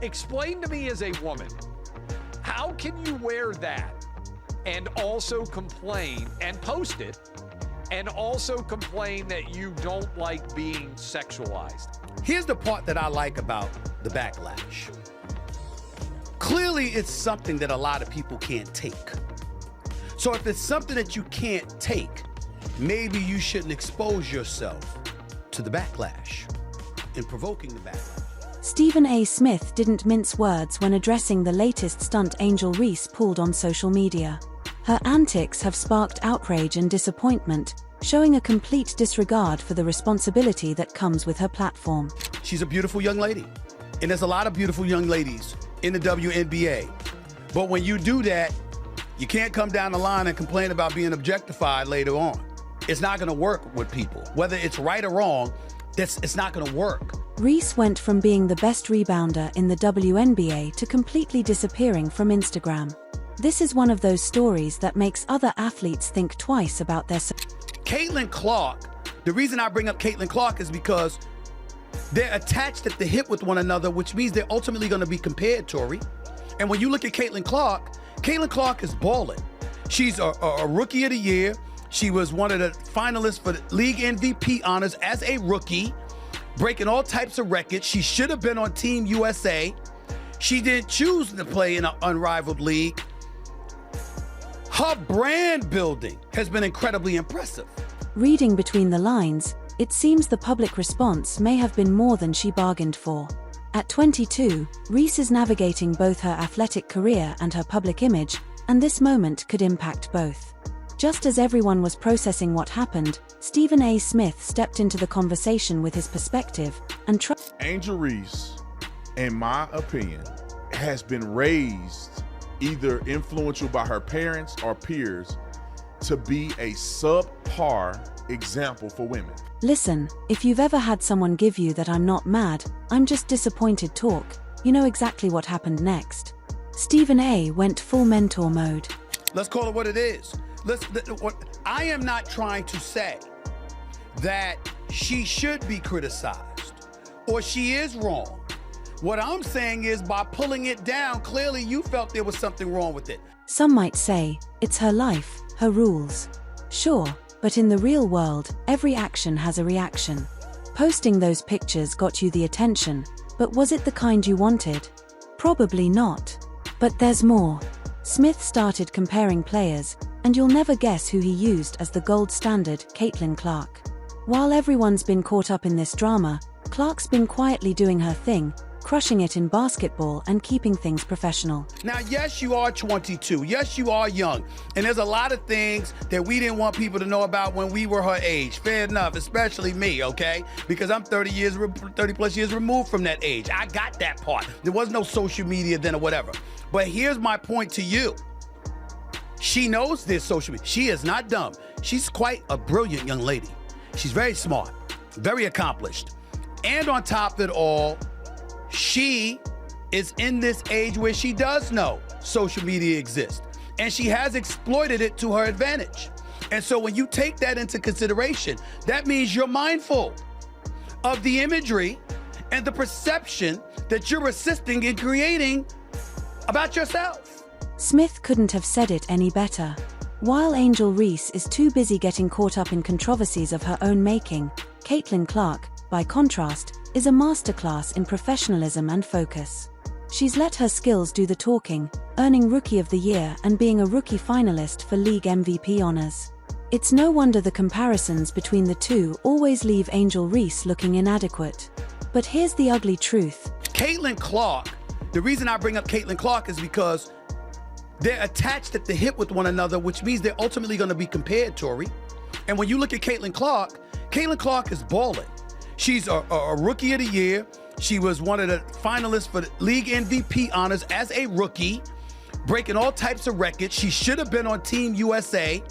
Explain to me as a woman, how can you wear that and also complain and post it and also complain that you don't like being sexualized? Here's the part that I like about the backlash. Clearly, it's something that a lot of people can't take. So if it's something that you can't take, maybe you shouldn't expose yourself to the backlash and provoking the backlash. Stephen A. Smith didn't mince words when addressing the latest stunt Angel Reese pulled on social media. Her antics have sparked outrage and disappointment, showing a complete disregard for the responsibility that comes with her platform. She's a beautiful young lady, and there's a lot of beautiful young ladies in the WNBA. But when you do that, you can't come down the line and complain about being objectified later on. It's not going to work with people. Whether it's right or wrong, it's not going to work. Reese went from being the best rebounder in the WNBA to completely disappearing from Instagram. This is one of those stories that makes other athletes think twice about their... Caitlin Clark, the reason I bring up Caitlin Clark is because they're attached at the hip with one another, which means they're ultimately going to be compared, Tori. And when you look at Caitlin Clark is balling. She's a rookie of the year. She was one of the finalists for the league MVP honors as a rookie, breaking all types of records. She should have been on Team USA. She didn't choose to play in an unrivaled league. Her brand building has been incredibly impressive. Reading between the lines, it seems the public response may have been more than she bargained for. At 22, Reese is navigating both her athletic career and her public image, and this moment could impact both. Just as everyone was processing what happened, Stephen A. Smith stepped into the conversation with his perspective and Angel Reese, in my opinion, has been raised either influential by her parents or peers to be a subpar example for women. Listen, if you've ever had someone give you that "I'm not mad, I'm just disappointed" talk, you know exactly what happened next. Stephen A. went full mentor mode. Let's call it what it is. I am not trying to say that she should be criticized or she is wrong. What I'm saying is by pulling it down, clearly you felt there was something wrong with it. Some might say, it's her life, her rules. Sure, but in the real world, every action has a reaction. Posting those pictures got you the attention, but was it the kind you wanted? Probably not. But there's more. Smith started comparing players, and you'll never guess who he used as the gold standard, Caitlin Clark. While everyone's been caught up in this drama, Clark's been quietly doing her thing, crushing it in basketball and keeping things professional. Now, yes, you are 22. Yes, you are young. And there's a lot of things that we didn't want people to know about when we were her age. Fair enough, especially me, okay? Because I'm 30 plus years removed from that age. I got that part. There was no social media then or whatever. But here's my point to you. She knows there's social media. She is not dumb. She's quite a brilliant young lady. She's very smart, very accomplished. And on top of it all, she is in this age where she does know social media exists. And she has exploited it to her advantage. And so when you take that into consideration, that means you're mindful of the imagery and the perception that you're assisting in creating about yourself. Smith couldn't have said it any better. While Angel Reese is too busy getting caught up in controversies of her own making, Caitlin Clark, by contrast, is a masterclass in professionalism and focus. She's let her skills do the talking, earning Rookie of the Year and being a rookie finalist for league MVP honors. It's no wonder the comparisons between the two always leave Angel Reese looking inadequate. But here's the ugly truth. Caitlin Clark, the reason I bring up Caitlin Clark is because they're attached at the hip with one another, which means they're ultimately going to be compared, Tori. And when you look at Caitlin Clark is balling. She's a rookie of the year. She was one of the finalists for the league MVP honors as a rookie, breaking all types of records. She should have been on Team USA.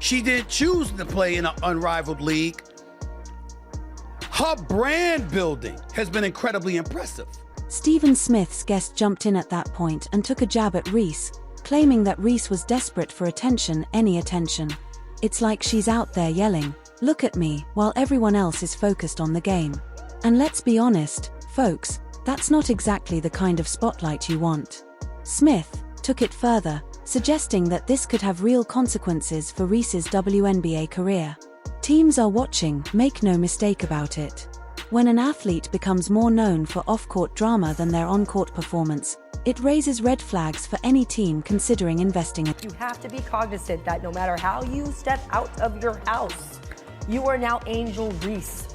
She didn't choose to play in an unrivaled league. Her brand building has been incredibly impressive. Stephen Smith's guest jumped in at that point and took a jab at Reese, claiming that Reese was desperate for attention, any attention. It's like she's out there yelling, "Look at me," while everyone else is focused on the game. And let's be honest, folks, That's not exactly the kind of spotlight you want. Smith took it further, suggesting that this could have real consequences for Reese's WNBA career. Teams are watching, make no mistake about it. When an athlete becomes more known for off-court drama than their on-court performance, it raises red flags for any team considering investing in it. You have to be cognizant that no matter how you step out of your house, you are now Angel Reese.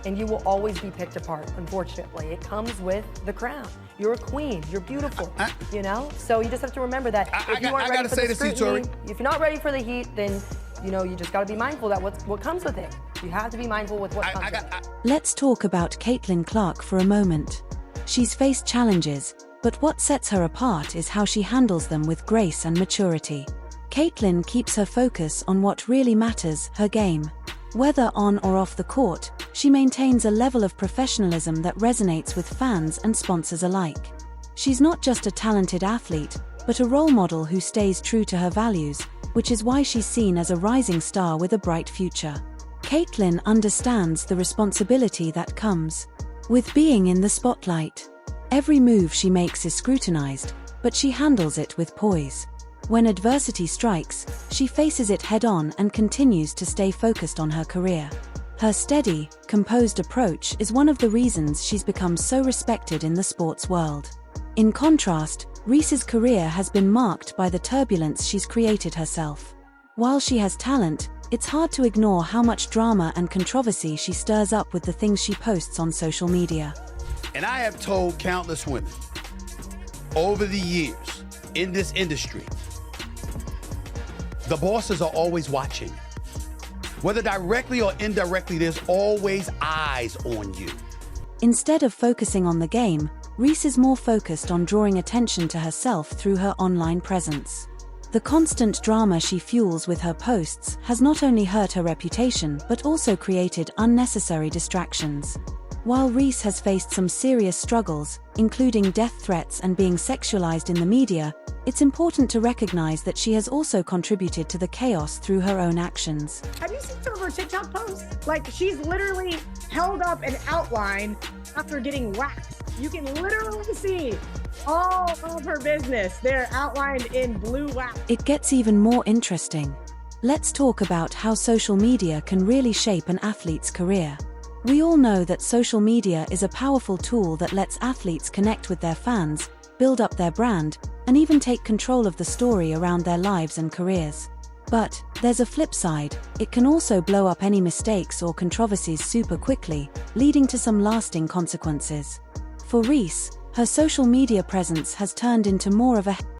And you will always be picked apart, unfortunately. It comes with the crown. You're a queen. You're beautiful, you know? So you just have to remember that if you aren't ready for the scrutiny, if you're not ready for the heat, then, you know, you just got to be mindful that what comes with it. You have to be mindful with what comes with it. Let's talk about Caitlin Clark for a moment. She's faced challenges, but what sets her apart is how she handles them with grace and maturity. Caitlin keeps her focus on what really matters, her game. Whether on or off the court, she maintains a level of professionalism that resonates with fans and sponsors alike. She's not just a talented athlete, but a role model who stays true to her values, which is why she's seen as a rising star with a bright future. Caitlin understands the responsibility that comes with being in the spotlight. Every move she makes is scrutinized, but she handles it with poise. When adversity strikes, she faces it head-on and continues to stay focused on her career. Her steady, composed approach is one of the reasons she's become so respected in the sports world. In contrast, Reese's career has been marked by the turbulence she's created herself. While she has talent, it's hard to ignore how much drama and controversy she stirs up with the things she posts on social media. And I have told countless women over the years in this industry, the bosses are always watching. Whether directly or indirectly, there's always eyes on you. Instead of focusing on the game, Reese is more focused on drawing attention to herself through her online presence. The constant drama she fuels with her posts has not only hurt her reputation but also created unnecessary distractions. While Reese has faced some serious struggles, including death threats and being sexualized in the media, it's important to recognize that she has also contributed to the chaos through her own actions. Have you seen some of her TikTok posts? Like, she's literally held up an outline after getting whacked. You can literally see all of her business there outlined in blue wax. It gets even more interesting. Let's talk about how social media can really shape an athlete's career. We all know that social media is a powerful tool that lets athletes connect with their fans, build up their brand, and even take control of the story around their lives and careers. But there's a flip side. It can also blow up any mistakes or controversies super quickly, leading to some lasting consequences. For Reese, her social media presence has turned into more of a